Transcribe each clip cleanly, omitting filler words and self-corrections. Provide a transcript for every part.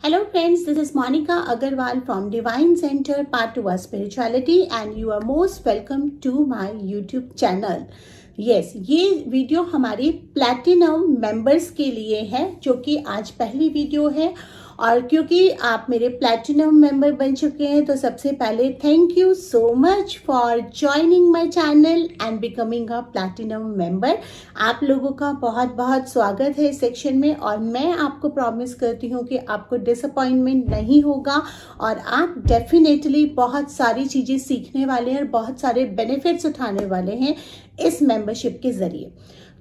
Hello friends, this is Monica Agarwal from Divine Center Part 2 Spirituality and you are most welcome to my YouTube channel. Yes, ये video हमारी platinum members के लिए है जो कि आज पहली वीडियो है और क्योंकि आप मेरे प्लैटिनम मेंबर बन चुके हैं तो सबसे पहले thank you so much for joining my channel and becoming a platinum member. आप लोगों का बहुत बहुत स्वागत है इस सेक्शन में और मैं आपको प्रॉमिस करती हूँ कि आपको डिसअपॉइंटमेंट नहीं होगा और आप डेफिनेटली बहुत सारी चीज़ें सीखने वाले हैं और बहुत सारे बेनिफिट्स उठाने वाले हैं इस मेंबरशिप के ज़रिए।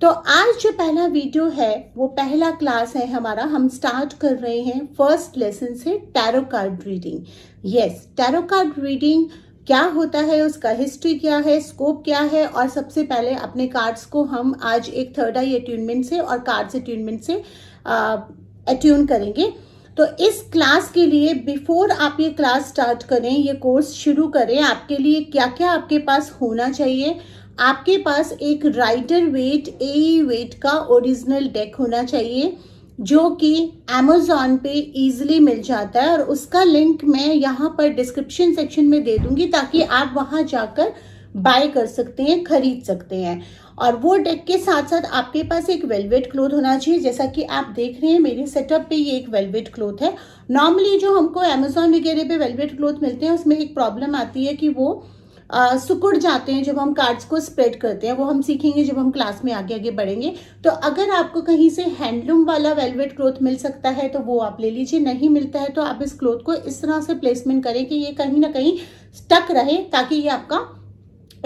तो आज जो पहला वीडियो है वो पहला क्लास है हमारा। हम स्टार्ट कर रहे हैं फर्स्ट लेसन से tarot card reading. Yes, tarot card reading क्या होता है, उसका हिस्ट्री क्या है, स्कोप क्या है और सबसे पहले अपने कार्ड्स को हम आज एक थर्ड आई अट्यूनमेंट से और कार्ड्स अट्यूनमेंट से अट्यून करेंगे। तो इस क्लास के लिए बिफोर आप ये क्लास स्टार्ट करें, ये कोर्स शुरू करें, आपके लिए क्या क्या आपके पास होना चाहिए। आपके पास एक राइडर वेट ए वेट का ओरिजिनल डेक होना चाहिए जो कि अमेज़ॉन पे इजीली मिल जाता है और उसका लिंक मैं यहाँ पर डिस्क्रिप्शन सेक्शन में दे दूंगी ताकि आप वहाँ जाकर बाय कर सकते हैं, खरीद सकते हैं। और वो डेक के साथ साथ आपके पास एक वेलवेट क्लॉथ होना चाहिए। जैसा कि आप देख रहे हैं मेरे सेटअप पे ये एक वेलवेट क्लॉथ है। नॉर्मली जो हमको अमेज़ॉन वगैरह पे वेलवेट क्लॉथ मिलते हैं उसमें एक प्रॉब्लम आती है कि वो सिकुड़ जाते हैं जब हम कार्ड्स को स्प्रेड करते हैं। वो हम सीखेंगे जब हम क्लास में आगे आगे बढ़ेंगे। तो अगर आपको कहीं से हैंडलूम वाला वेलवेट क्लॉथ मिल सकता है तो वो आप ले लीजिए, नहीं मिलता है तो आप इस क्लॉथ को इस तरह से प्लेसमेंट करें कि ये कहीं ना कहीं स्टक रहे ताकि ये आपका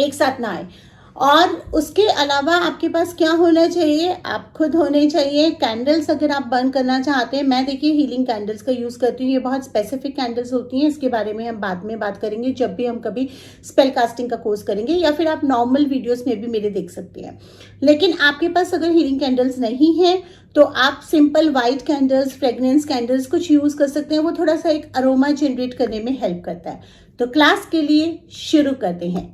एक साथ ना आए। और उसके अलावा आपके पास क्या होना चाहिए, आप खुद होने चाहिए कैंडल्स। अगर आप बर्न करना चाहते हैं, मैं देखिए हीलिंग कैंडल्स का यूज़ करती हूँ। ये बहुत स्पेसिफिक कैंडल्स होती हैं, इसके बारे में हम बाद में बात करेंगे जब भी हम कभी स्पेल कास्टिंग का कोर्स करेंगे या फिर आप नॉर्मल वीडियोस में भी मेरे देख सकते हैं। लेकिन आपके पास अगर हीलिंग कैंडल्स नहीं है तो आप simple white candles, fragrance candles कुछ यूज़ कर सकते हैं। वो थोड़ा सा एक अरोमा जनरेट करने में हेल्प करता है। तो क्लास के लिए शुरू करते हैं।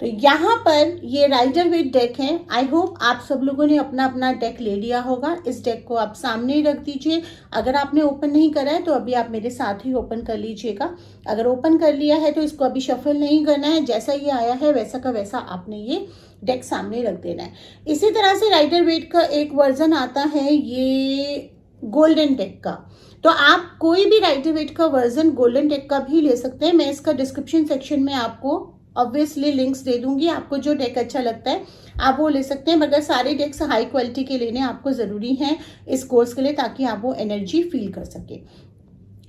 तो यहाँ पर ये राइडर वेट डेक है। आई होप आप सब लोगों ने अपना अपना डेक ले लिया होगा। इस डेक को आप सामने ही रख दीजिए। अगर आपने ओपन नहीं करा है तो अभी आप मेरे साथ ही ओपन कर लीजिएगा। अगर ओपन कर लिया है तो इसको अभी शफल नहीं करना है, जैसा ये आया है वैसा का वैसा आपने ये डेक सामने रख देना है। इसी तरह से राइडर वेट का एक वर्जन आता है ये गोल्डन डेक का। तो आप कोई भी राइडर वेट का वर्जन गोल्डन डेक का भी ले सकते हैं। मैं इसका डिस्क्रिप्शन सेक्शन में आपको ऑब्वियसली लिंक्स दे दूंगी। आपको जो डेक अच्छा लगता है आप वो ले सकते हैं, मगर सारे डेक्स हाई क्वालिटी के लेने आपको ज़रूरी हैं इस कोर्स के लिए ताकि आप वो एनर्जी फील कर सके।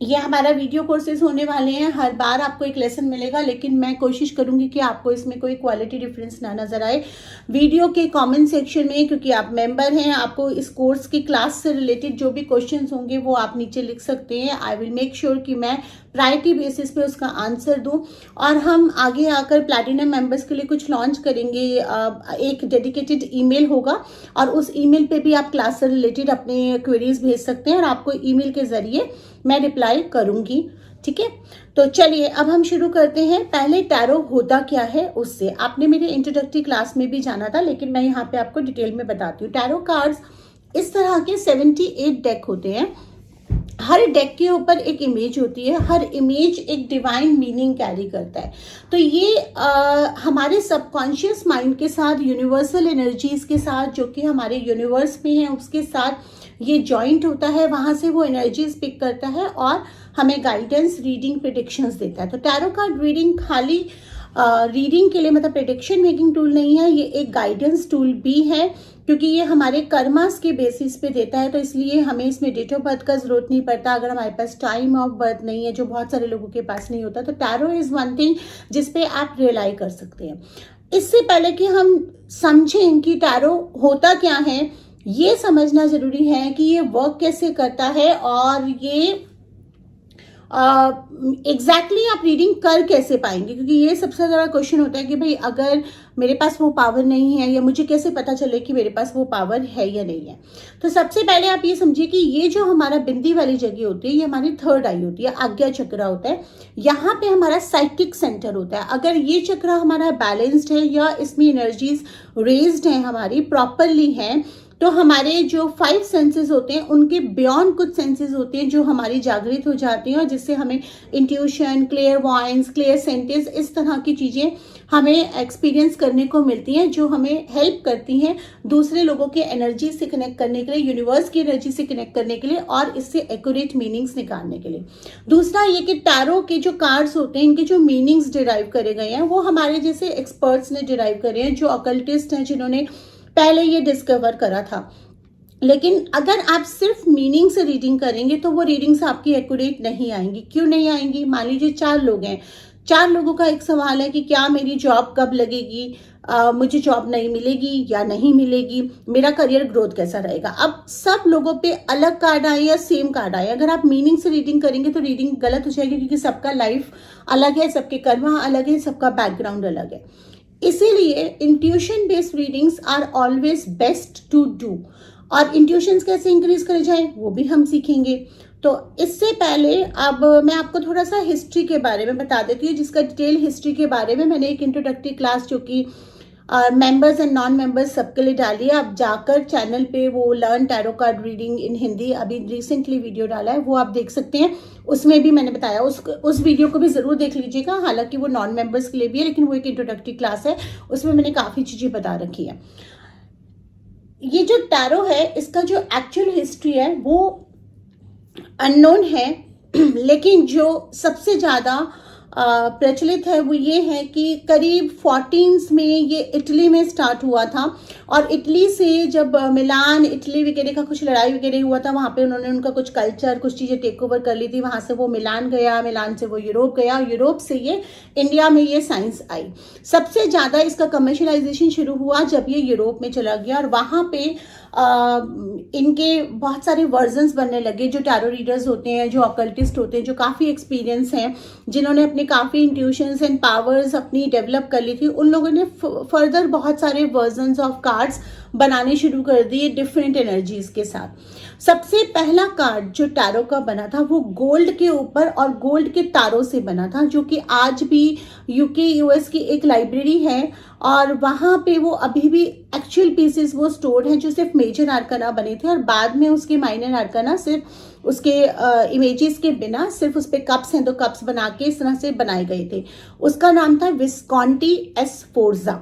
ये हमारा वीडियो कोर्सेज होने वाले हैं। हर बार आपको एक लेसन मिलेगा लेकिन मैं कोशिश करूंगी कि आपको इसमें कोई क्वालिटी डिफरेंस ना नजर आए। वीडियो के कमेंट सेक्शन में, क्योंकि आप मेंबर हैं, आपको इस कोर्स की क्लास से रिलेटेड जो भी क्वेश्चंस होंगे वो आप नीचे लिख सकते हैं। आई विल मेक श्योर कि मैं प्रायोरिटी बेसिस पे उसका आंसर दूं। और हम आगे आकर प्लैटिनम मेंबर्स के लिए कुछ लॉन्च करेंगे। एक डेडिकेटेड ईमेल होगा और उस ईमेल पे भी आप क्लास से रिलेटेड अपने क्वेरीज भेज सकते हैं और आपको ईमेल के जरिए मैं रिप्लाई करूंगी। ठीक है, तो चलिए अब हम शुरू करते हैं। पहले टैरो होता क्या है उससे। आपने मेरे इंट्रोडक्टरी क्लास में भी जाना था लेकिन मैं यहाँ पे आपको डिटेल में बताती हूँ। टैरो कार्ड्स इस तरह के 78 डेक होते हैं। हर डेक के ऊपर एक इमेज होती है। हर इमेज एक डिवाइन मीनिंग कैरी करता है। तो ये हमारे सबकॉन्शियस माइंड के साथ, यूनिवर्सल एनर्जीज के साथ जो कि हमारे यूनिवर्स में है उसके साथ ये जॉइंट होता है। वहां से वो एनर्जीज पिक करता है और हमें गाइडेंस, रीडिंग, प्रेडिक्शंस देता है। तो टैरो कार्ड रीडिंग खाली रीडिंग के लिए मतलब प्रेडिक्शन मेकिंग टूल नहीं है, ये एक गाइडेंस टूल भी है क्योंकि ये हमारे कर्मास के बेसिस पे देता है। तो इसलिए हमें इसमें डेट ऑफ बर्थ का जरूरत नहीं पड़ता अगर हमारे पास टाइम ऑफ बर्थ नहीं है, जो बहुत सारे लोगों के पास नहीं होता। तो टैरो इज वन थिंग जिसपे आप रिलाई कर सकते हैं। इससे पहले कि हम समझें कि टैरो होता क्या है, ये समझना जरूरी है कि ये वर्क कैसे करता है और ये एग्जैक्टली आप रीडिंग कर कैसे पाएंगे, क्योंकि ये सबसे ज़्यादा क्वेश्चन होता है कि भाई अगर मेरे पास वो पावर नहीं है या मुझे कैसे पता चले कि मेरे पास वो पावर है या नहीं है। तो सबसे पहले आप ये समझिए कि ये जो हमारा बिंदी वाली जगह होती है ये हमारी थर्ड आई होती है, आज्ञा चक्र होता है। यहाँ पे हमारा साइकिक सेंटर होता है। अगर ये चक्र हमारा बैलेंस्ड है या इसमें एनर्जीज रेज्ड है, हमारी प्रॉपरली है, तो हमारे जो 5 सेंसेस होते हैं उनके बियॉन्ड कुछ सेंसेस होते हैं जो हमारी जागृत हो जाती हैं और जिससे हमें intuition, clear voice, clear sentence, इस तरह की चीज़ें हमें एक्सपीरियंस करने को मिलती हैं जो हमें हेल्प करती हैं दूसरे लोगों के एनर्जी से कनेक्ट करने के लिए, यूनिवर्स की एनर्जी से कनेक्ट करने के लिए और इससे एक्यूरेट मीनिंग्स निकालने के लिए। दूसरा ये कि टैरो के जो कार्ड्स होते हैं इनके जो मीनिंग्स डिराइव करे गए हैं वो हमारे जैसे एक्सपर्ट्स ने डिराइव करे हैं, जो ऑकल्टिस्ट हैं जिन्होंने पहले ये डिस्कवर करा था। लेकिन अगर आप सिर्फ मीनिंग से रीडिंग करेंगे तो वो रीडिंग्स आपकी एक्यूरेट नहीं आएंगी। क्यों नहीं आएंगी? मान लीजिए 4 लोग हैं, 4 लोगों का एक सवाल है कि क्या मेरी जॉब कब लगेगी, मुझे जॉब नहीं मिलेगी या नहीं मिलेगी, मेरा करियर ग्रोथ कैसा रहेगा। अब सब लोगों पे अलग कार्ड आए या सेम कार्ड आए, अगर आप मीनिंग से रीडिंग करेंगे तो रीडिंग गलत हो जाएगी क्योंकि सबका लाइफ अलग है, सबके कर्म अलग है, सबका बैकग्राउंड अलग है। इसीलिए intuition based readings are always best to do. और इंट्यूशंस कैसे इंक्रीज करे जाए वो भी हम सीखेंगे। तो इससे पहले अब मैं आपको थोड़ा सा हिस्ट्री के बारे में बता देती हूँ, जिसका डिटेल हिस्ट्री के बारे में मैंने एक इंट्रोडक्टरी क्लास जो कि मेंबर्स एंड नॉन मेंबर्स सबके लिए डाली है। आप जाकर चैनल पे वो learn tarot card reading in Hindi अभी रिसेंटली वीडियो डाला है, वो आप देख सकते हैं। उसमें भी मैंने बताया, उस वीडियो को भी जरूर देख लीजिएगा। हालांकि वो नॉन मेंबर्स के लिए भी है लेकिन वो एक इंट्रोडक्टरी क्लास है, उसमें मैंने काफ़ी चीज़ें बता रखी है। ये जो टैरो है इसका जो एक्चुअल हिस्ट्री है वो अननोन है, लेकिन जो सबसे ज़्यादा प्रचलित है वो ये है कि करीब 14 में ये इटली में स्टार्ट हुआ था। और इटली से जब मिलान, इटली वगैरह का कुछ लड़ाई वगैरह हुआ था, वहाँ पे उन्होंने उनका कुछ कल्चर, कुछ चीज़ें टेक ओवर कर ली थी। वहाँ से वो मिलान गया, मिलान से वो यूरोप गया, यूरोप से ये इंडिया में ये साइंस आई। सबसे ज़्यादा इसका कमर्शलाइजेशन शुरू हुआ जब ये यूरोप में चला गया और वहाँ पे इनके बहुत सारे वर्जन्स बनने लगे। जो टैरो रीडर्स होते हैं, जो ऑकल्टिस्ट होते हैं, जो काफ़ी एक्सपीरियंस हैं, जिन्होंने अपने काफ़ी इंट्यूशंस एंड पावर्स अपनी डेवलप कर ली थी, उन लोगों ने फर्दर बहुत सारे वर्जन्स ऑफ कार्ड्स बनाने शुरू कर दिए डिफरेंट एनर्जीज के साथ। सबसे पहला कार्ड जो टैरो का बना था वो गोल्ड के ऊपर और गोल्ड के तारों से बना था, जो कि आज भी यूके यूएस की एक लाइब्रेरी है और वहाँ पे वो अभी भी एक्चुअल पीसेस वो स्टोर्ड हैं जो सिर्फ मेजर आर्काना बने थे और बाद में उसके माइनर आर्काना सिर्फ उसके इमेजेस के बिना सिर्फ उस पर कप्स हैं तो कप्स बना के इस तरह से बनाए गए थे। उसका नाम था विस्कॉन्टी एस फोर्जा।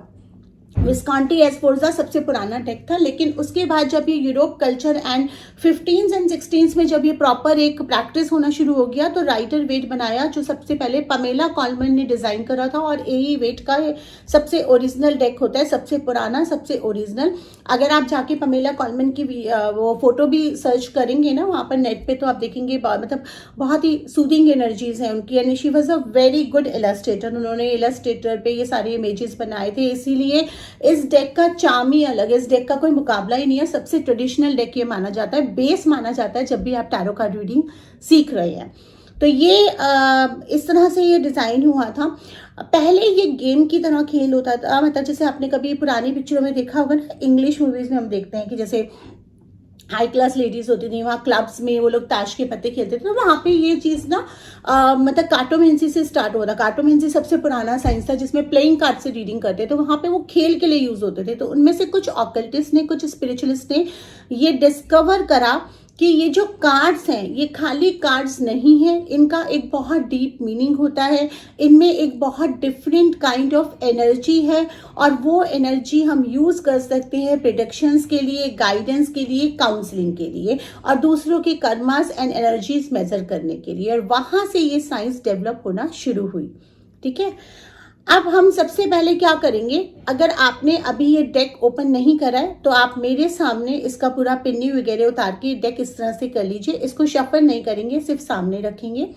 विस्कॉन्टी एस फोर्जा सबसे पुराना डेक था, लेकिन उसके बाद जब ये Europe culture and 15s and 16s में जब ये प्रॉपर एक प्रैक्टिस होना शुरू हो गया तो राइटर वेट बनाया, जो सबसे पहले पमेला कॉलमन ने डिजाइन करा था। और एई वेट का सबसे ओरिजिनल डेक होता है, सबसे पुराना, सबसे ओरिजिनल। अगर आप जाके पमेला कॉलमन की वो फोटो भी सर्च करेंगे ना वहाँ पर नेट पे, तो आप देखेंगे मतलब बहुत ही सूदिंग एनर्जीज हैं उनकी। And she was a very good Illustrator. उन्होंने इलस्ट्रेटर पे ये सारे इमेजेस बनाए थे, इसीलिए इस डेक का चार्म ही अलग है। इस डेक का कोई मुकाबला ही नहीं है। सबसे ट्रेडिशनल डेक ये माना जाता है, बेस माना जाता है जब भी आप टैरो कार्ड रीडिंग सीख रहे हैं। तो ये इस तरह से ये डिज़ाइन हुआ था। पहले ये गेम की तरह खेल होता था, मतलब जैसे आपने कभी पुरानी पिक्चरों में देखा होगा ना, इंग्लिश मूवीज़ में हम देखते हैं कि जैसे हाई क्लास लेडीज होती थी, वहाँ क्लब्स में वो लोग ताश के पत्ते खेलते थे। तो वहाँ पे ये चीज़ ना मतलब कार्टोमेंसी से स्टार्ट हुआ था। कार्टोमेंसी सबसे पुराना साइंस था जिसमें प्लेइंग कार्ड से रीडिंग करते, तो वहाँ पे वो खेल के लिए यूज होते थे। तो उनमें से कुछ ऑकल्टिस्ट ने, कुछ स्पिरिचुअलिस्ट ने ये डिस्कवर करा कि ये जो कार्ड्स हैं ये खाली कार्ड्स नहीं हैं, इनका एक बहुत डीप मीनिंग होता है, इनमें एक बहुत डिफरेंट काइंड ऑफ एनर्जी है और वो एनर्जी हम यूज़ कर सकते हैं प्रेडिक्शंस के लिए, गाइडेंस के लिए, काउंसलिंग के लिए और दूसरों के कर्मास एंड एनर्जीज मेजर करने के लिए। और वहाँ से ये साइंस डेवलप होना शुरू हुई। ठीक है, अब हम सबसे पहले क्या करेंगे, अगर आपने अभी ये डेक ओपन नहीं करा है तो आप मेरे सामने इसका पूरा पिन्नी वगैरह उतार के डेक इस तरह से कर लीजिए। इसको शफल नहीं करेंगे, सिर्फ सामने रखेंगे।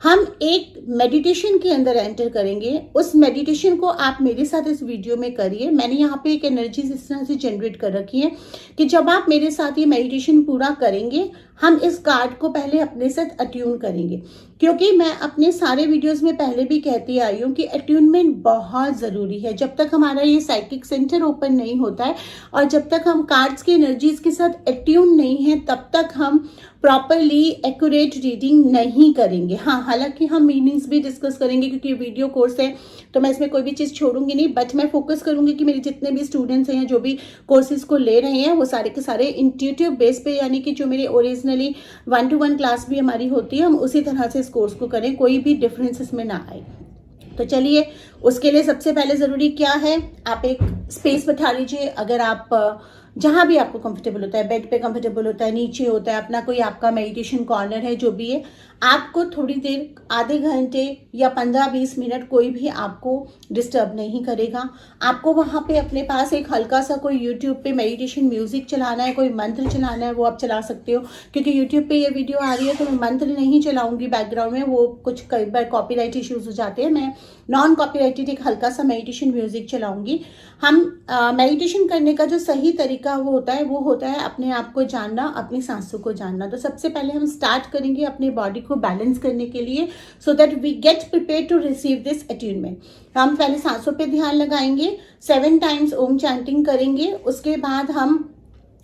हम एक मेडिटेशन के अंदर एंटर करेंगे। उस मेडिटेशन को आप मेरे साथ इस वीडियो में करिए। मैंने यहाँ पे एक एनर्जी इस तरह से जनरेट कर रखी है कि जब आप मेरे साथ ये मेडिटेशन पूरा करेंगे हम इस कार्ड को पहले अपने साथ अट्यून करेंगे, क्योंकि मैं अपने सारे वीडियोस में पहले भी कहती आई हूँ कि अट्यूनमेंट बहुत ज़रूरी है। जब तक हमारा ये साइकिक सेंटर ओपन नहीं होता है और जब तक हम कार्ड्स की एनर्जीज के साथ अट्यून नहीं है, तब तक हम प्रॉपरली एक्यूरेट रीडिंग नहीं करेंगे। हाँ, हालांकि हम मीनिंग्स भी डिस्कस करेंगे, क्योंकि वीडियो कोर्स है तो मैं इसमें कोई भी चीज़ छोड़ूंगी नहीं, बट मैं फोकस करूंगी कि मेरे जितने भी स्टूडेंट्स हैं, जो भी कोर्सेज को ले रहे हैं, वो सारे के सारे इंट्यूटिव बेस पे, यानी कि जो मेरी ओरिजिनली 1-to-1 क्लास भी हमारी होती है, हम उसी तरह से इस कोर्स को करें, कोई भी डिफरेंस इसमें ना आए। तो चलिए, उसके लिए सबसे पहले ज़रूरी क्या है, आप एक स्पेस बैठा लीजिए। अगर आप जहाँ भी आपको कंफर्टेबल होता है, बेड पे कंफर्टेबल होता है, नीचे होता है, अपना कोई आपका मेडिटेशन कॉर्नर है, जो भी है, आपको थोड़ी देर, आधे घंटे या 15-20 मिनट कोई भी आपको डिस्टर्ब नहीं करेगा। आपको वहाँ पे अपने पास एक हल्का सा कोई यूट्यूब पे मेडिटेशन म्यूजिक चलाना है, कोई मंत्र चलाना है, वो आप चला सकते हो। क्योंकि यूट्यूब पे ये वीडियो आ रही है तो मैं मंत्र नहीं चलाऊंगी बैकग्राउंड में, वो कुछ कई बार कॉपीराइट इश्यूज हो जाते हैं। मैं नॉन कॉपीराइटेड एक हल्का सा मेडिटेशन म्यूजिक चलाऊंगी। हम मेडिटेशन करने का जो सही तरीका वो होता है अपने आप को जानना, अपनी सांसों को जानना। तो सबसे पहले हम स्टार्ट करेंगे अपनी बॉडी को बैलेंस करने के लिए, so that we get prepare to receive this attunement. हम पहले सांसों पे ध्यान लगाएंगे, 7 टाइम्स ओम चैंटिंग करेंगे। उसके बाद हम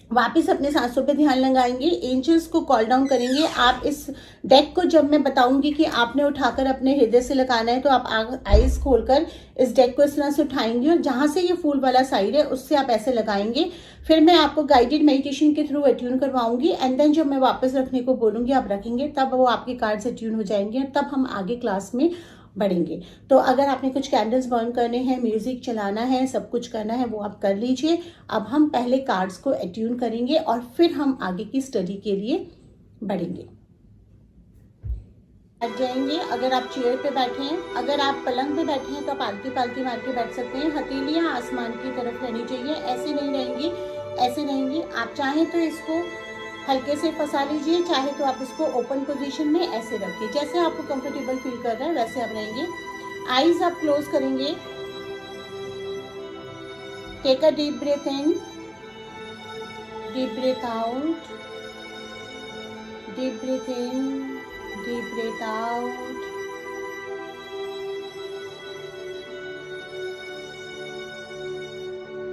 वापस अपने सांसों पे ध्यान लगाएंगे, एंजल्स को कॉल डाउन करेंगे। आप इस डेक को, जब मैं बताऊंगी कि आपने उठाकर अपने हृदय से लगाना है, तो आप आईज खोलकर इस डेक को इस तरह से उठाएंगे और जहां से ये फूल वाला साइड है उससे आप ऐसे लगाएंगे। फिर मैं आपको गाइडेड मेडिटेशन के थ्रू अट्यून करवाऊंगी, एंड देन जब मैं वापस रखने को बोलूंगी आप रखेंगे, तब वो आपके कार्ड से अट्यून हो जाएंगे, तब हम आगे क्लास में बढ़ेंगे। तो अगर आपने कुछ कैंडल्स बर्न करने हैं, म्यूजिक चलाना है, सब कुछ करना है, वो आप कर लीजिए। अब हम पहले कार्ड्स को अट्यून करेंगे और फिर हम आगे की स्टडी के लिए बढ़ेंगे। बैठ जाएंगे। अगर आप चेयर पे बैठे हैं, अगर आप पलंग पे बैठे हैं, तो आप आलती पालती मार के बैठ सकते हैं। हथेलियां आसमान की तरफ रहनी चाहिए, ऐसे नहीं रहेंगी, ऐसे रहेंगी। आप चाहें तो इसको हल्के से फंसा लीजिए, चाहे तो आप इसको ओपन पोजीशन में ऐसे रखिए, जैसे आपको कंफर्टेबल फील कर रहा है वैसे आप रहेंगे। आईज आप क्लोज करेंगे। Take a deep breath in, deep breath out, deep breath in, deep breath out.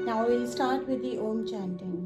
Now we'll start with the Om chanting.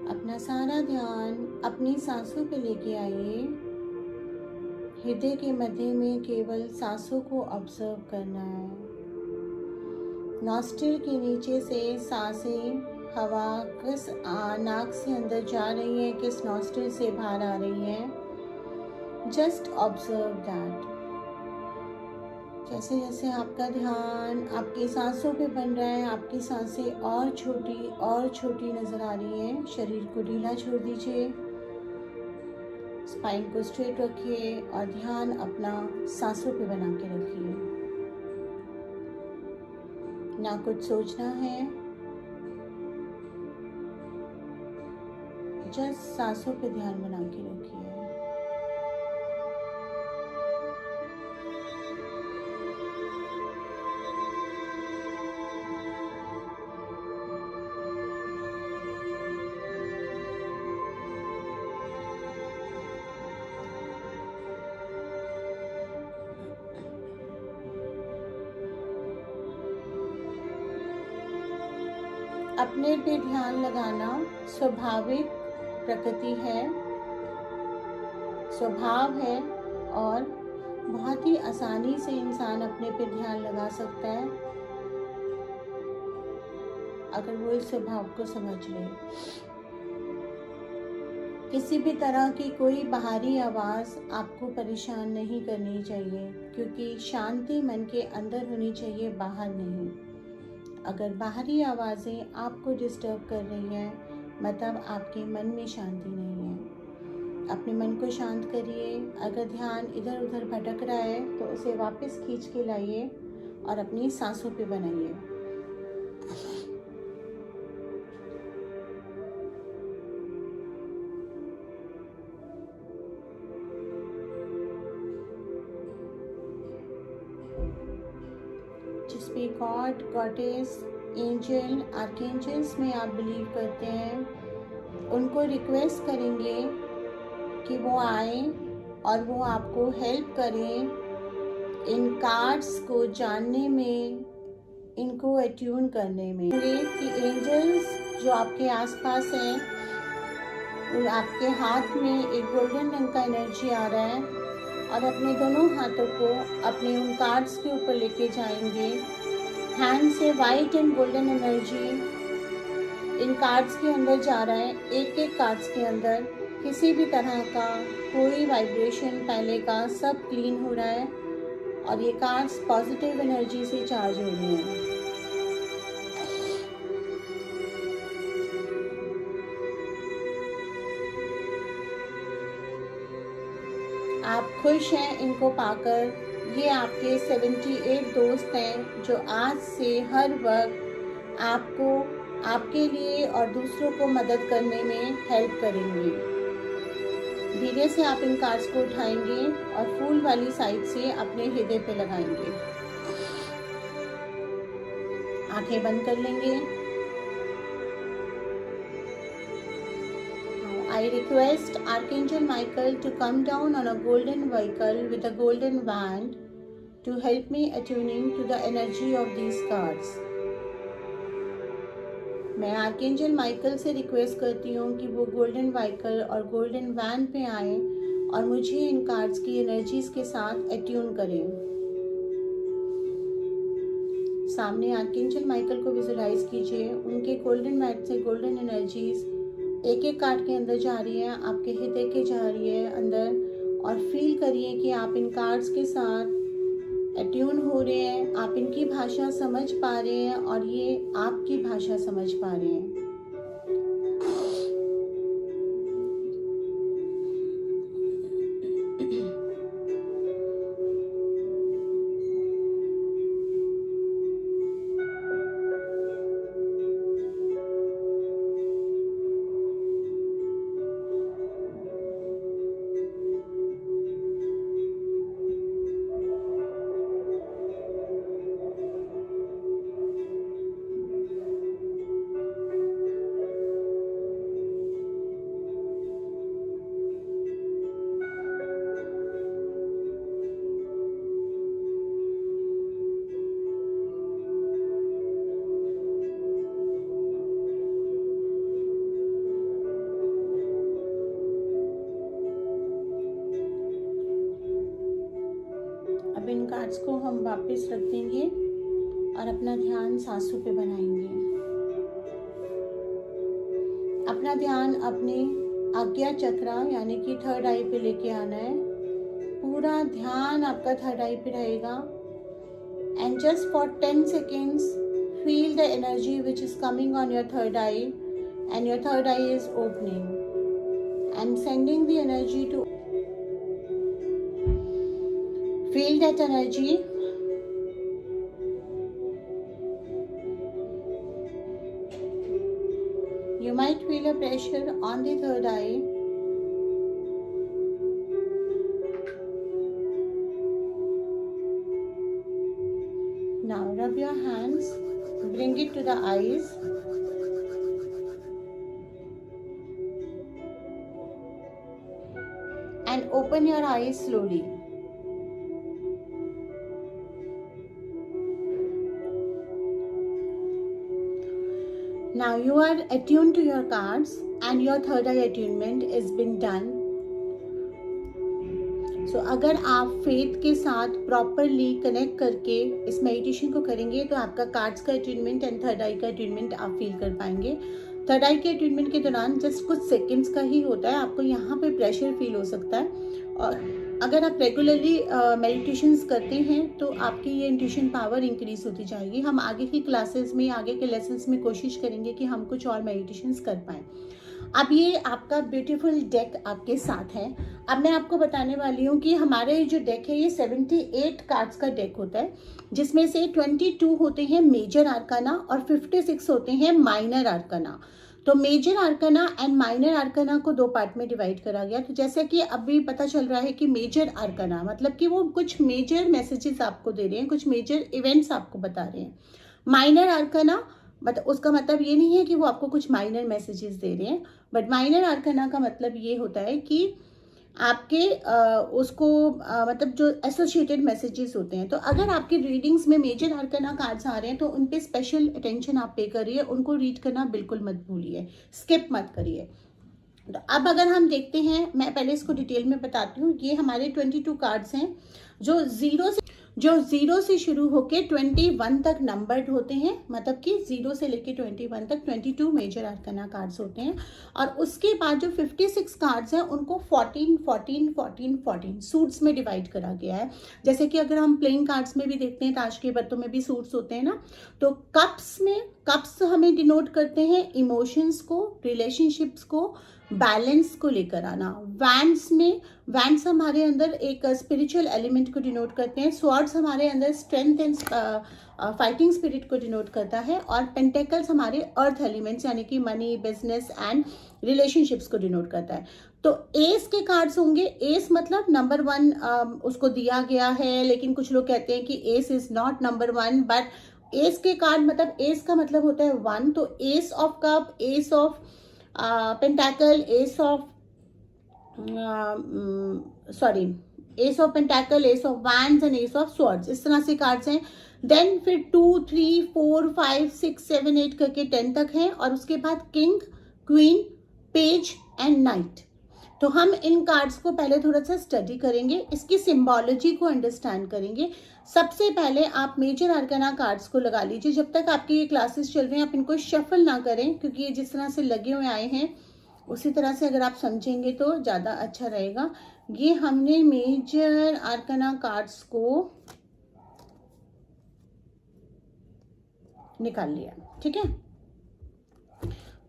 अपना सारा ध्यान अपनी सांसों पे लेके आइए। हृदय के मध्य में केवल सांसों को ऑब्जर्व करना है। नॉस्ट्रिल के नीचे से सांसें, हवा किस नाक से अंदर जा रही है, किस नॉस्ट्रिल से बाहर आ रही है। Just observe that. जैसे जैसे आपका ध्यान आपकी सांसों पे बन रहा है, आपकी सांसें और छोटी नजर आ रही हैं। शरीर को ढीला छोड़ दीजिए, स्पाइन को स्ट्रेट रखिए और ध्यान अपना सांसों पे बना के रखिए। ना कुछ सोचना है, जस्ट सांसों पे ध्यान बना के रखिए। अपने पे ध्यान लगाना स्वाभाविक प्रकृति है, स्वभाव है और बहुत ही आसानी से इंसान अपने पे ध्यान लगा सकता है अगर वो इस स्वभाव को समझ ले। किसी भी तरह की कोई बाहरी आवाज़ आपको परेशान नहीं करनी चाहिए, क्योंकि शांति मन के अंदर होनी चाहिए, बाहर नहीं। अगर बाहरी आवाज़ें आपको डिस्टर्ब कर रही हैं, मतलब आपके मन में शांति नहीं है। अपने मन को शांत करिए। अगर ध्यान इधर उधर भटक रहा है तो उसे वापस खींच के लाइए और अपनी सांसों पे बनाइए। जिसपे गॉड, गॉडेस, एंजल, आर्कएंजल्स में आप बिलीव करते हैं, उनको रिक्वेस्ट करेंगे कि वो आए और वो आपको हेल्प करें इन कार्ड्स को जानने में, इनको एट्यून करने में। कि एंजल्स जो आपके आसपास हैं, आपके हाथ में एक गोल्डन रंग का एनर्जी आ रहा है और अपने दोनों हाथों को अपने उन कार्ड्स के ऊपर लेके जाएंगे। हैंड से white and golden energy in cards के अंदर जा रहा है। एक एक कार्ड्स के अंदर किसी भी तरह का कोई वाइब्रेशन पहले का सब क्लीन हो रहा है और ये कार्ड्स पॉजिटिव एनर्जी से चार्ज हो रहे हैं। आप खुश हैं इनको पाकर। ये आपके 78 दोस्त हैं जो आज से हर वक्त आपको, आपके लिए और दूसरों को मदद करने में हेल्प करेंगे। धीरे से आप इन कार्ड्स को उठाएंगे और फूल वाली साइड से अपने हृदय पे लगाएंगे। आंखें बंद कर लेंगे। I request Archangel Michael to come down on a golden vehicle with a golden wand to help me attuning to the energy of these cards. मैं आर्कएंजल माइकल से रिक्वेस्ट करती हूँ कि वो गोल्डन व्हीकल और गोल्डन वैन पे आए और मुझे इन कार्ड्स की एनर्जीज के साथ एट्यून करें। सामने आर्कएंजल माइकल को विजुलाइज कीजिए। उनके गोल्डन वैन से गोल्डन एनर्जीज एक एक कार्ड के अंदर जा रही है, आपके हृदय के जा रही है अंदर, और फील करिए कि आप इन कार्ड्स के साथ एट्यून हो रहे हैं। आप इनकी भाषा समझ पा रहे हैं और ये आपकी भाषा समझ पा रहे हैं। अब इन कार्ड्स को हम वापस रख देंगे और अपना ध्यान सांसों पे बनाएंगे। अपना ध्यान अपने आज्ञा चक्र यानी कि थर्ड आई पे लेके आना है। पूरा ध्यान आपका थर्ड आई पे रहेगा। And just for 10 seconds feel the energy which is coming on your third eye, and your third eye is opening. I'm sending the energy to feel that energy. You might feel a pressure on the third eye. Now rub your hands, bring it to the eyes. And open your eyes slowly. Now you are attuned to your cards and your third eye attunement is been done. So अगर आप faith के साथ properly connect करके इस meditation को करेंगे तो आपका कार्ड्स का अट्यूनमेंट एंड थर्ड आई का अट्यूनमेंट आप फील कर पाएंगे। थर्ड आई के अट्यूनमेंट के दौरान जस्ट कुछ सेकंड्स का ही होता है, आपको यहाँ पे प्रेशर फील हो सकता है। और अगर आप रेगुलरली मेडिटेशंस करते हैं तो आपकी ये इंट्यूशन पावर इंक्रीज होती जाएगी। हम आगे की क्लासेस में, आगे के लेसन्स में कोशिश करेंगे कि हम कुछ और मेडिटेशंस कर पाएँ। अब ये आपका ब्यूटीफुल डेक आपके साथ है। अब मैं आपको बताने वाली हूँ कि हमारे जो डेक है ये 78 कार्ड्स का डेक होता है, जिसमें से 22 होते हैं मेजर आर्काना और 56 होते हैं माइनर आर्काना। तो major arcana and minor arcana को 2 पार्ट में डिवाइड करा गया। तो जैसा कि अभी पता चल रहा है कि मेजर आर्काना मतलब कि वो कुछ मेजर मैसेजेस आपको दे रहे हैं, कुछ मेजर इवेंट्स आपको बता रहे हैं। माइनर आर्काना उसका मतलब ये नहीं है कि वो आपको कुछ माइनर मैसेजेस दे रहे हैं, बट माइनर आर्काना का मतलब ये होता है कि आपके मतलब जो एसोसिएटेड मैसेजेस होते हैं। तो अगर आपकी रीडिंग्स में मेजर आर्काना कार्ड्स आ रहे हैं तो उन पे स्पेशल अटेंशन आप पे करिए, उनको रीड करना बिल्कुल मत भूलिए, स्किप मत करिए। तो अब अगर हम देखते हैं, मैं पहले इसको डिटेल में बताती हूँ। ये हमारे 22 कार्ड्स हैं जो जीरो से शुरू होके 21 तक नंबर्ड होते हैं, मतलब कि 0 से लेके 21 तक 22 मेजर आर्काना कार्ड्स होते हैं। और उसके बाद जो 56 कार्ड्स हैं उनको 14 सूट्स में डिवाइड करा गया है। जैसे कि अगर हम प्लेइंग कार्ड्स में भी देखते हैं, ताश के पत्तों में भी सूट्स होते हैं ना, तो कप्स हमें डिनोट करते हैं इमोशंस को, रिलेशनशिप्स को, बैलेंस को लेकर आना। वैंड्स हमारे अंदर एक स्पिरिचुअल एलिमेंट को डिनोट करते हैं। स्वॉर्ड्स हमारे अंदर स्ट्रेंथ एंड फाइटिंग स्पिरिट को डिनोट करता है। और पेंटेकल्स हमारे अर्थ एलिमेंट्स यानी कि मनी, बिजनेस एंड रिलेशनशिप्स को डिनोट करता है। तो एस के कार्ड्स होंगे। एस मतलब नंबर 1 उसको दिया गया है, लेकिन कुछ लोग कहते हैं कि ace is not number 1, but ace के कार्ड मतलब एस का मतलब होता है 1। तो ace of cup, ace of pentacle, ace of pentacle, ace of wands and ace of swords, इस तरह से कार्ड्स हैं। देन फिर 2, 3, 4, 5, 6, 7, 8 करके 10 तक हैं। और उसके बाद king, queen, page and night. तो हम इन कार्ड्स को पहले थोड़ा सा स्टडी करेंगे, इसकी सिंबोलॉजी को अंडरस्टैंड करेंगे। सबसे पहले आप मेजर आर्काना कार्ड्स को लगा लीजिए। जब तक आपकी ये क्लासेस चल रहे हैं आप इनको शफल ना करें, क्योंकि ये जिस तरह से लगे हुए आए हैं उसी तरह से अगर आप समझेंगे तो ज़्यादा अच्छा रहेगा। ये हमने मेजर आर्काना कार्ड्स को निकाल लिया, ठीक है।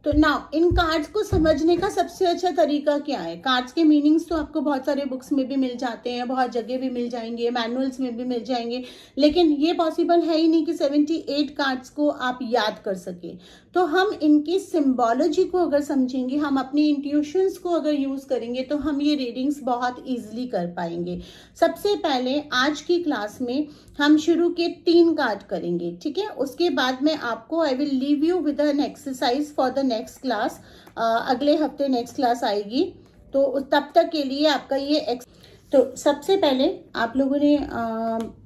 तो नाउ इन कार्ड्स को समझने का सबसे अच्छा तरीका क्या है? कार्ड्स के मीनिंग्स तो आपको बहुत सारे बुक्स में भी मिल जाते हैं, बहुत जगह भी मिल जाएंगे, मैनुअल्स में भी मिल जाएंगे, लेकिन ये पॉसिबल है ही नहीं कि 78 कार्ड्स को आप याद कर सके। तो हम इनकी सिंबोलॉजी को अगर समझेंगे, हम अपनी इंट्यूशंस को अगर यूज करेंगे तो हम ये रीडिंग्स बहुत इजीली कर पाएंगे। सबसे पहले आज की क्लास में हम शुरू के 3 कार्ड करेंगे, ठीक है। उसके बाद में आपको I will leave you with an exercise for the next class. अगले हफ्ते नेक्स्ट क्लास आएगी, तो तब तक के लिए आपका ये तो सबसे पहले आप लोगों ने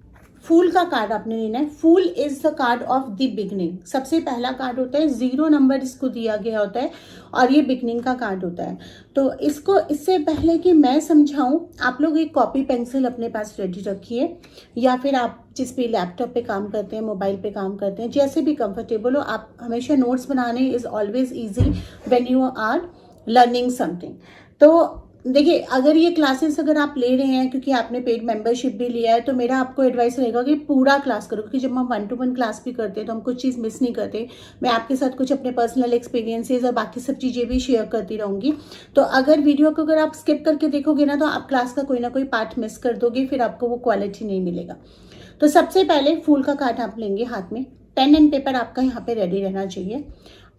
फूल का कार्ड आपने लेना है। Fool is the card of the beginning. सबसे पहला कार्ड होता है, 0 नंबर इसको दिया गया होता है और ये बिगनिंग का कार्ड होता है। तो इसको इससे पहले कि मैं समझाऊं, आप लोग एक कॉपी पेंसिल अपने पास रेडी रखिए, या फिर आप जिस पे लैपटॉप पे काम करते हैं, मोबाइल पे काम करते हैं, जैसे भी कंफर्टेबल हो। आप हमेशा नोट्स बनाने is always easy when you are learning something. तो देखिए, अगर ये क्लासेस अगर आप ले रहे हैं क्योंकि आपने पेड मेंबरशिप भी लिया है, तो मेरा आपको एडवाइस रहेगा कि पूरा क्लास करो, क्योंकि जब हम 1-to-1 क्लास भी करते हैं तो हम कुछ चीज़ मिस नहीं करते। मैं आपके साथ कुछ अपने पर्सनल एक्सपीरियंसेस और बाकी सब चीज़ें भी शेयर करती रहूँगी। तो अगर वीडियो को अगर आप स्किप करके देखोगे ना, तो आप क्लास का कोई ना कोई पार्ट मिस कर दोगे, फिर आपको वो क्वालिटी नहीं मिलेगा। तो सबसे पहले फूल का कार्ड आप लेंगे हाथ में। पेन एंड पेपर आपका यहाँ पे रेडी रहना चाहिए।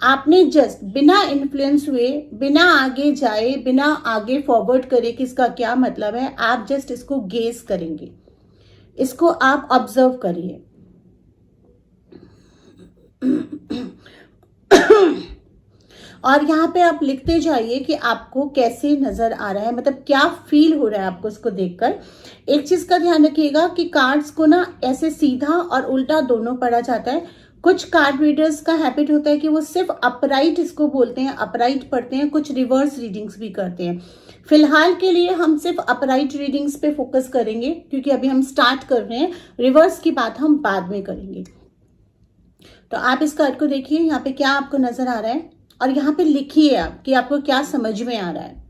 आपने जस्ट बिना इन्फ्लुएंस हुए, बिना आगे जाए, बिना आगे फॉरवर्ड करे कि इसका क्या मतलब है, आप जस्ट इसको गेज करेंगे, इसको आप ऑब्जर्व करिए। और यहाँ पे आप लिखते जाइए कि आपको कैसे नजर आ रहा है, मतलब क्या फील हो रहा है आपको इसको देखकर। एक चीज का ध्यान रखिएगा कि कार्ड्स को ना ऐसे सीधा और उल्टा दोनों पढ़ा जाता है। कुछ कार्ड रीडर्स का हैबिट होता है कि वो सिर्फ अपराइट इसको बोलते हैं, अपराइट पढ़ते हैं, कुछ रिवर्स रीडिंग्स भी करते हैं। फिलहाल के लिए हम सिर्फ अपराइट रीडिंग्स पे फोकस करेंगे क्योंकि अभी हम स्टार्ट कर रहे हैं, रिवर्स की बात हम बाद में करेंगे। तो आप इस कार्ड को देखिए, यहाँ पे क्या आपको नजर आ रहा है और यहाँ पे लिखिए आप कि आपको क्या समझ में आ रहा है।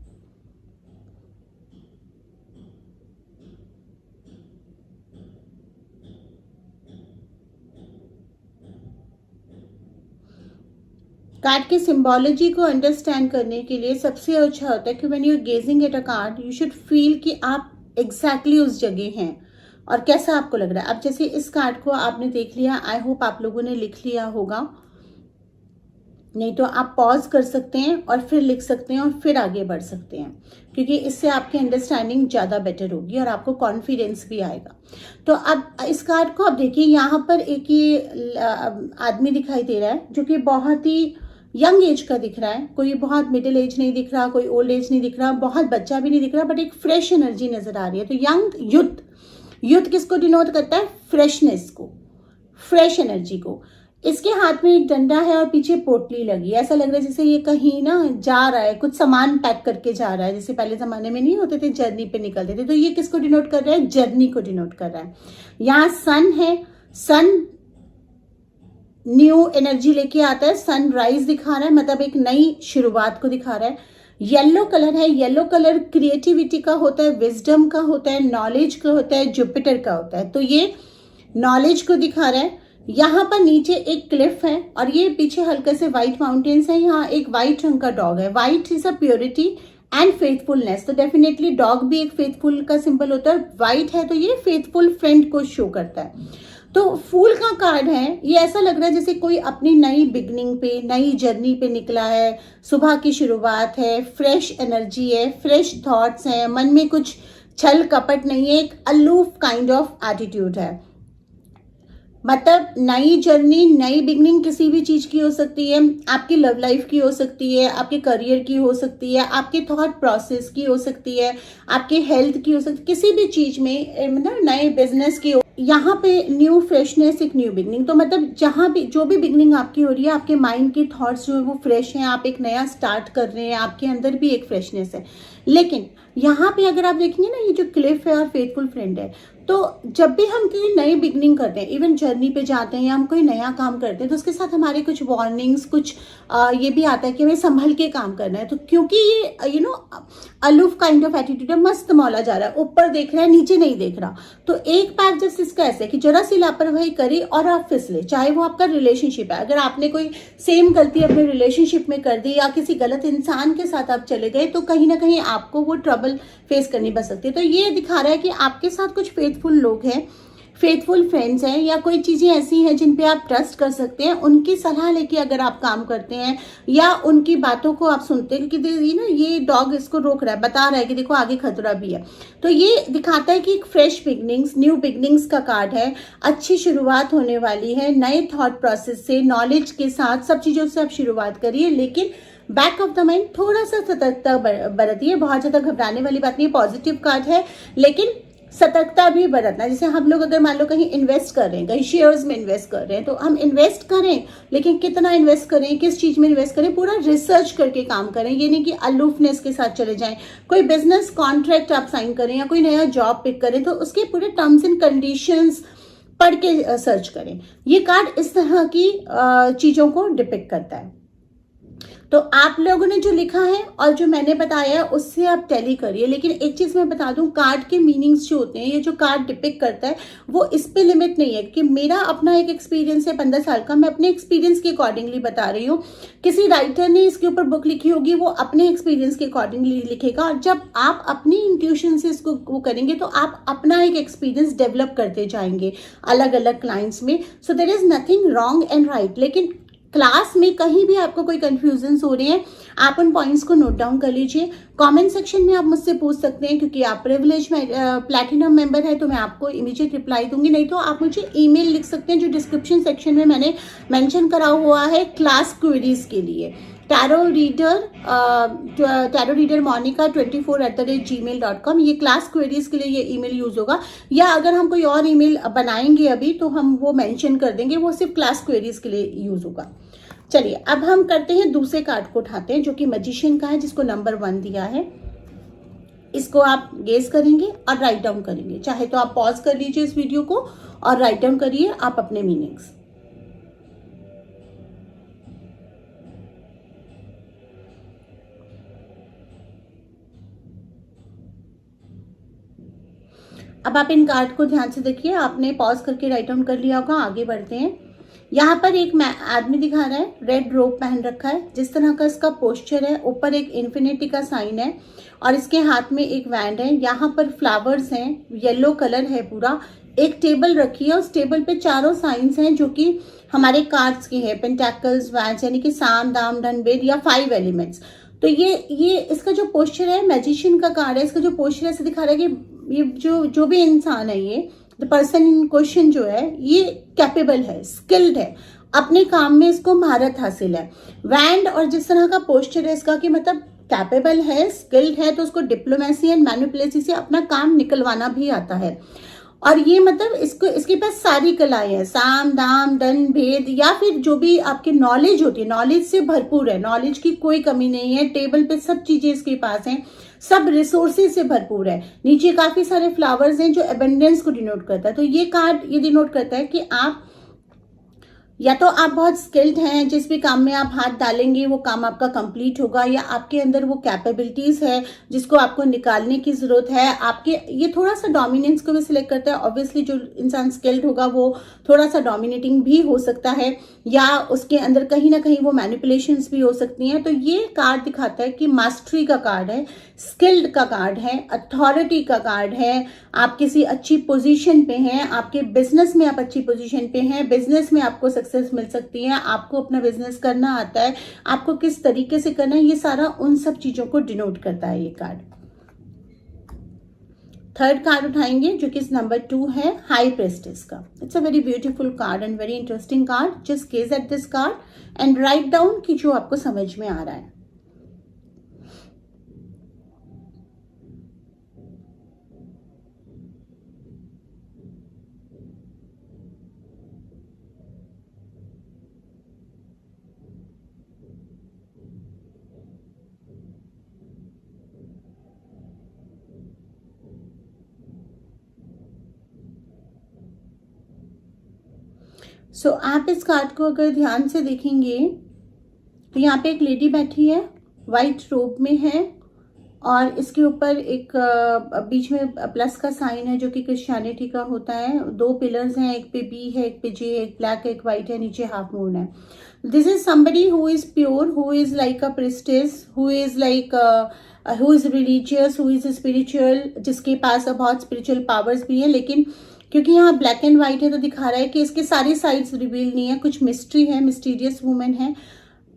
कार्ड की सिंबोलॉजी को अंडरस्टैंड करने के लिए सबसे अच्छा होता है कि when you gazing at a card you should feel कि आप एग्जैक्टली उस जगह हैं और कैसा आपको लग रहा है। अब जैसे इस कार्ड को आपने देख लिया, आई होप आप लोगों ने लिख लिया होगा, नहीं तो आप पॉज कर सकते हैं और फिर लिख सकते हैं और फिर आगे बढ़ सकते हैं, क्योंकि इससे आपकी अंडरस्टैंडिंग ज़्यादा बेटर होगी और आपको कॉन्फिडेंस भी आएगा। तो अब इस कार्ड को आप देखिए, यहाँ पर एक ये आदमी दिखाई दे रहा है जो कि बहुत ही यंग एज का दिख रहा है, कोई बहुत मिडिल एज नहीं दिख रहा, कोई ओल्ड एज नहीं दिख रहा, बहुत बच्चा भी नहीं दिख रहा, बट एक फ्रेश एनर्जी नजर आ रही है। तो यंग यूथ किसको डिनोट करता है? फ्रेशनेस को, फ्रेश एनर्जी को। इसके हाथ में एक डंडा है और पीछे पोटली लगी है, ऐसा लग रहा है जैसे ये कहीं ना जा रहा है, कुछ सामान पैक करके जा रहा है, जैसे पहले जमाने में नहीं होते थे जर्नी पे निकलते थे। तो ये किसको डिनोट कर रहा है? जर्नी को डिनोट कर रहा है। यहाँ सन है, सन न्यू एनर्जी लेके आता है, सनराइज दिखा रहा है, मतलब एक नई शुरुआत को दिखा रहा है। येलो कलर है, येलो कलर क्रिएटिविटी का होता है, विजडम का होता है, नॉलेज का होता है, जुपिटर का होता है। तो ये नॉलेज को दिखा रहा है। यहाँ पर नीचे एक क्लिफ है और ये पीछे हल्के से व्हाइट माउंटेन्स है। यहाँ एक व्हाइट रंग का डॉग है। White is a purity and faithfulness, तो डेफिनेटली डॉग भी एक फेथफुल का सिंबल होता है। व्हाइट है तो ये फेथफुल फ्रेंड को शो करता है। तो फूल का कार्ड है, ये ऐसा लग रहा है जैसे कोई अपनी नई बिगनिंग पे, नई जर्नी पे निकला है, सुबह की शुरुआत है, फ्रेश एनर्जी है, फ्रेश थॉट्स हैं, मन में कुछ छल कपट नहीं है, एक अलूफ काइंड ऑफ एटीट्यूड है। मतलब नई जर्नी, नई बिगनिंग किसी भी चीज की हो सकती है, आपकी लव लाइफ की हो सकती है, आपके करियर की हो सकती है, आपके थॉट प्रोसेस की हो सकती है, आपके हेल्थ की हो सकती है, किसी भी चीज में, मतलब नए बिजनेस की। यहाँ पे न्यू फ्रेशनेस, एक न्यू बिगनिंग, तो मतलब जहाँ भी जो भी बिगनिंग आपकी हो रही है, आपके माइंड के थॉट्स जो है वो फ्रेश हैं, आप एक नया स्टार्ट कर रहे हैं, आपके अंदर भी एक फ्रेशनेस है। लेकिन यहाँ पे अगर आप देखेंगे ना, ये जो क्लिफ है और फेथफुल फ्रेंड है, तो जब भी हम कोई नई बिगनिंग करते हैं, इवन जर्नी पे जाते हैं या हम कोई नया काम करते हैं, तो उसके साथ हमारे कुछ वार्निंग्स, कुछ ये भी आता है कि हमें संभल के काम करना है। तो क्योंकि ये अलूफ काइंड ऑफ एटीट्यूड है, मस्त मौला जा रहा है, ऊपर देख रहा है, नीचे नहीं देख रहा, तो एक पैर जस्ट इसका ऐसे कि जरा सी लापरवाही करी और आप फिसले, चाहे वो आपका रिलेशनशिप है। अगर आपने कोई सेम गलती अपने रिलेशनशिप में कर दी या किसी गलत इंसान के साथ आप चले गए, तो कहीं ना कहीं आपको वो ट्रबल फेस करनी पड़ सकती है। तो ये दिखा रहा है कि आपके साथ कुछ फेथफुल लोग हैं, फेथफुल फ्रेंड्स हैं, या कोई चीजें ऐसी हैं जिन पे आप ट्रस्ट कर सकते हैं। उनकी सलाह लेके अगर आप काम करते हैं या उनकी बातों को आप सुनते हैं कि ये डॉग इसको रोक रहा है, बता रहा है कि देखो आगे खतरा भी है, तो ये दिखाता है कि एक फ्रेश बिगनिंग्स, न्यू बिगनिंग्स का कार्ड है। अच्छी शुरुआत होने वाली है, नए थॉट प्रोसेस से, नॉलेज के साथ, सब चीजों से आप शुरुआत करिए, लेकिन बैक ऑफ द माइंड थोड़ा सा सतर्कता बरतिए। बहुत ज्यादा घबराने वाली बात नहीं, पॉजिटिव कार्ड है, लेकिन सतर्कता भी बरतना। जैसे हम लोग अगर मान लो कहीं इन्वेस्ट कर रहे हैं, कहीं शेयर्स में इन्वेस्ट कर रहे हैं, तो हम इन्वेस्ट करें, लेकिन कितना इन्वेस्ट करें, किस चीज में इन्वेस्ट करें, पूरा रिसर्च करके काम करें। ये नहीं कि अलूफनेस के साथ चले जाएं। कोई बिजनेस कॉन्ट्रैक्ट आप साइन करें या कोई नया जॉब पिक करें, तो उसके पूरे टर्म्स एंड कंडीशंस पढ़ के सर्च करें। ये कार्ड इस तरह की चीजों को डिपिक्ट करता है। तो आप लोगों ने जो लिखा है और जो मैंने बताया है उससे आप टैली करिए। लेकिन एक चीज मैं बता दूं, कार्ड के मीनिंग्स जो होते हैं, ये जो कार्ड डिपिक्ट करता है वो इस पे लिमिट नहीं है कि मेरा अपना एक एक्सपीरियंस है 15 साल का, मैं अपने एक्सपीरियंस के अकॉर्डिंगली बता रही हूँ। किसी राइटर ने इसके ऊपर बुक लिखी होगी, वो अपने एक्सपीरियंस के अकॉर्डिंगली लिखेगा, और जब आप अपनी इंट्यूशन से इसको वो करेंगे तो आप अपना एक एक्सपीरियंस डेवलप करते जाएंगे अलग अलग क्लाइंट्स में। So there is nothing wrong and right. लेकिन क्लास में कहीं भी आपको कोई कंफ्यूजन हो रही है, आप उन पॉइंट्स को नोट डाउन कर लीजिए। कमेंट सेक्शन में आप मुझसे पूछ सकते हैं, क्योंकि आप प्रिविलेज प्लैटिनम मेंबर है, तो मैं आपको इमीडिएट रिप्लाई दूंगी। नहीं तो आप मुझे ईमेल लिख सकते हैं, जो डिस्क्रिप्शन सेक्शन में मैंने मेंशन करा हुआ है क्लास क्वेरीज के लिए। tarotreadermonica24@gmail.com। ये क्लास क्वेरीज के लिए ये ईमेल यूज होगा, या अगर हम कोई और ईमेल बनाएंगे अभी तो हम वो मेंशन कर देंगे, वो सिर्फ क्लास क्वेरीज के लिए यूज होगा। चलिए अब हम करते हैं दूसरे कार्ड को उठाते हैं जो कि मैजिशियन का है, जिसको नंबर 1 दिया है। इसको आप गेस करेंगे और राइट डाउन करेंगे। चाहे तो आप पॉज कर लीजिए इस वीडियो को और राइट डाउन करिए आप अपने मीनिंग्स। अब आप इन कार्ड को ध्यान से देखिए, आपने पॉज करके राइट डाउन कर लिया होगा। आगे बढ़ते हैं। यहाँ पर एक आदमी दिखा रहा है, रेड रोब पहन रखा है। जिस तरह का इसका पोस्चर है, ऊपर एक इन्फिनिटी का साइन है और इसके हाथ में एक वैंड है। यहाँ पर फ्लावर्स हैं, येलो कलर है पूरा। एक टेबल रखी है, उस टेबल पे चारों साइंस हैं जो कि हमारे कार्ड्स के हैं, पेंटेकल्स, वैंड्स, यानी कि साम, दाम, धन, भेद या 5 एलिमेंट्स। तो ये इसका जो पोस्चर है, मैजिशियन का कार्ड है। इसका जो पोस्चर है ऐसे दिखा रहा है कि ये जो भी इंसान है, ये द पर्सन इन क्वेश्चन जो है, ये कैपेबल है, स्किल्ड है, अपने काम में इसको महारत हासिल है। वैंड और जिस तरह का पोस्चर है इसका कि मतलब कैपेबल है, स्किल्ड है, तो उसको डिप्लोमेसी एंड मैनिपुलेसी से अपना काम निकलवाना भी आता है। और ये मतलब इसके पास सारी कलाएं हैं, साम, दाम, दन, भेद, या फिर जो भी आपकी नॉलेज होती है, नॉलेज से भरपूर है, नॉलेज की कोई कमी नहीं है। टेबल पे सब चीजें इसके पास हैं, सब रिसोर्सेज से भरपूर है। नीचे काफी सारे फ्लावर्स हैं जो एबेंडेंस को डिनोट करता है। तो ये कार्ड ये डिनोट करता है कि आप या तो आप बहुत स्किल्ड हैं, जिस भी काम में आप हाथ डालेंगे वो काम आपका कंप्लीट होगा, या आपके अंदर वो कैपेबिलिटीज है जिसको आपको निकालने की जरूरत है। आपके ये थोड़ा सा डोमिनेंस को भी सिलेक्ट करता है। ऑब्वियसली जो इंसान स्किल्ड होगा वो थोड़ा सा डोमिनेटिंग भी हो सकता है, या उसके अंदर कहीं ना कहीं वो मैनिपुलेशंस भी हो सकती हैं। तो ये कार्ड दिखाता है कि मास्टरी का कार्ड है, स्किल्ड का कार्ड है, अथॉरिटी का कार्ड है। आप किसी अच्छी पोजीशन पे हैं, आपके बिजनेस में आप अच्छी पोजीशन पे हैं, बिजनेस में आपको सक्सेस मिल सकती है, आपको अपना बिजनेस करना आता है, आपको किस तरीके से करना है, ये सारा उन सब चीजों को डिनोट करता है ये कार्ड। थर्ड कार्ड उठाएंगे जो कि नंबर 2 है, हाई प्रेस्टिस का। It's a very beautiful card and very interesting card. Just gauge at this card and write down कि जो आपको समझ में आ रहा है। सो आप इस कार्ड को अगर ध्यान से देखेंगे तो यहाँ पे एक लेडी बैठी है, वाइट रोब में है, और इसके ऊपर एक बीच में प्लस का साइन है जो कि क्रिश्चियनिटी का होता है। 2 पिलर्स हैं, एक पे बी है, एक पे जे, एक ब्लैक, एक वाइट है, नीचे हाफ मून है। This is somebody who is pure, who is like a priestess, who is like who is religious, who is spiritual, जिसके पास बहुत स्पिरिचुअल पावर्स भी है। लेकिन क्योंकि यहाँ ब्लैक एंड व्हाइट है तो दिखा रहा है कि इसके सारी साइड्स रिवील नहीं है, कुछ मिस्ट्री है, मिस्टीरियस वुमेन है।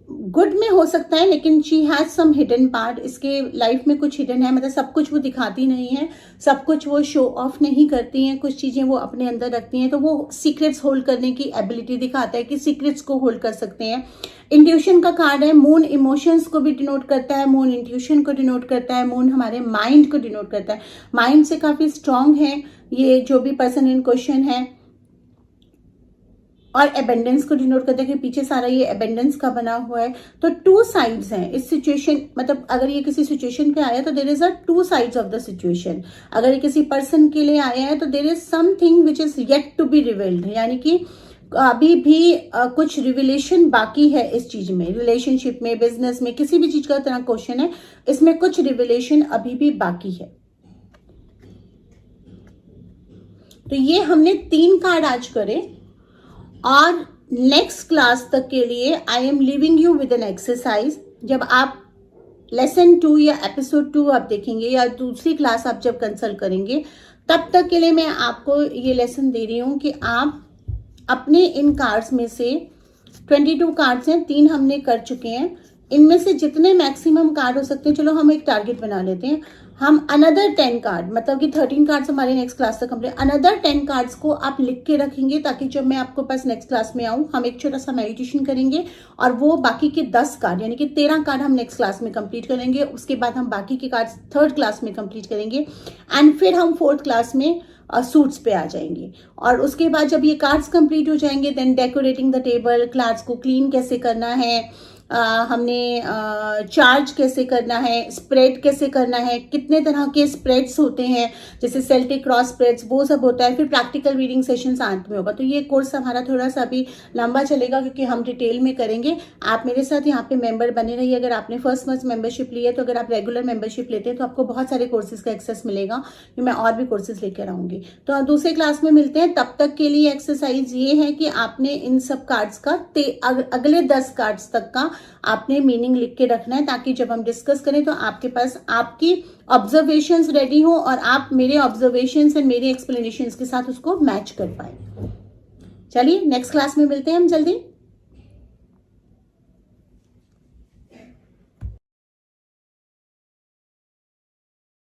गुड में हो सकता है लेकिन she has some hidden part, इसके लाइफ में कुछ हिडन है, मतलब सब कुछ वो दिखाती नहीं है, सब कुछ वो शो ऑफ नहीं करती हैं, कुछ चीजें वो अपने अंदर रखती हैं। तो वो सीक्रेट्स होल्ड करने की एबिलिटी दिखाता है कि सीक्रेट्स को होल्ड कर सकते हैं। इंट्यूशन का कार्ड है, मून इमोशंस को भी डिनोट करता है, मून इंट्यूशन को डिनोट करता है, मून हमारे माइंड को डिनोट करता है। माइंड से काफी स्ट्रांग है ये जो भी पर्सन इन क्वेश्चन है, और एबेंडेंस को डिनोट करते हैं कि पीछे सारा ये एबेंडेंस का बना हुआ है। तो 2 साइड्स हैं इस सिचुएशन, मतलब अगर ये किसी सिचुएशन पे आया तो there is a 2 sides of the situation. अगर ये किसी पर्सन के लिए आया है तो there is something which is yet to be revealed, यानी कि अभी भी कुछ रिविलेशन बाकी है इस चीज में, रिलेशनशिप में, बिजनेस में, किसी भी चीज का तरह क्वेश्चन है, इसमें कुछ रिविलेशन अभी भी बाकी है। तो ये हमने 3 कार्ड आज करे, और नेक्स्ट क्लास तक के लिए I am living you with an exercise. जब आप लेसन 2 या एपिसोड 2 आप देखेंगे या दूसरी क्लास आप जब कंसल्ट करेंगे, तब तक के लिए मैं आपको ये लेसन दे रही हूं कि आप अपने इन कार्ड्स में से 22 कार्ड्स हैं, 3 हमने कर चुके हैं, इनमें से जितने मैक्सिमम कार्ड हो सकते हैं, चलो हम एक टारगेट बना लेते हैं, हम अनदर 10 कार्ड, मतलब कि 13 कार्ड्स हमारे नेक्स्ट क्लास तक कंप्लीट, अनदर 10 कार्ड्स को आप लिख के रखेंगे ताकि जब मैं आपको पास नेक्स्ट क्लास में आऊँ हम एक छोटा सा मेडिटेशन करेंगे और वो बाकी के 10 कार्ड यानी कि 13 कार्ड हम नेक्स्ट क्लास में कंप्लीट करेंगे। उसके बाद हम बाकी के कार्ड्स थर्ड क्लास में कंप्लीट करेंगे एंड फिर हम फोर्थ क्लास में सूट्स पे आ जाएंगे। और उसके बाद जब ये कार्ड्स कंप्लीट हो जाएंगे then decorating the table, class को क्लीन कैसे करना है, हमने चार्ज कैसे करना है, स्प्रेड कैसे करना है, कितने तरह के स्प्रेड्स होते हैं जैसे सेल्टिक क्रॉस स्प्रेड्स, वो सब होता है। फिर प्रैक्टिकल रीडिंग सेशंस अंत में होगा। तो ये कोर्स हमारा थोड़ा सा अभी लंबा चलेगा क्योंकि हम डिटेल में करेंगे। आप मेरे साथ यहाँ पे मेंबर बने रहिए। अगर आपने फर्स्ट मंथ मेंबरशिप ली है तो अगर आप रेगुलर मेंबरशिप लेते हैं तो आपको बहुत सारे कोर्सेज का एक्सेस मिलेगा कि मैं और भी कोर्सेज लेकर आऊंगी। तो दूसरे क्लास में मिलते हैं। तब तक के लिए एक्सरसाइज ये है कि आपने इन सब कार्ड्स का अगले 10 कार्ड्स तक का आपने मीनिंग लिख के रखना है ताकि जब हम डिस्कस करें तो आपके पास आपकी ऑब्जर्वेशंस रेडी हो और आप मेरे ऑब्जर्वेशंस एंड मेरे एक्सप्लेनेशंस के साथ उसको मैच कर पाए। चलिए नेक्स्ट क्लास में मिलते हैं हम जल्दी।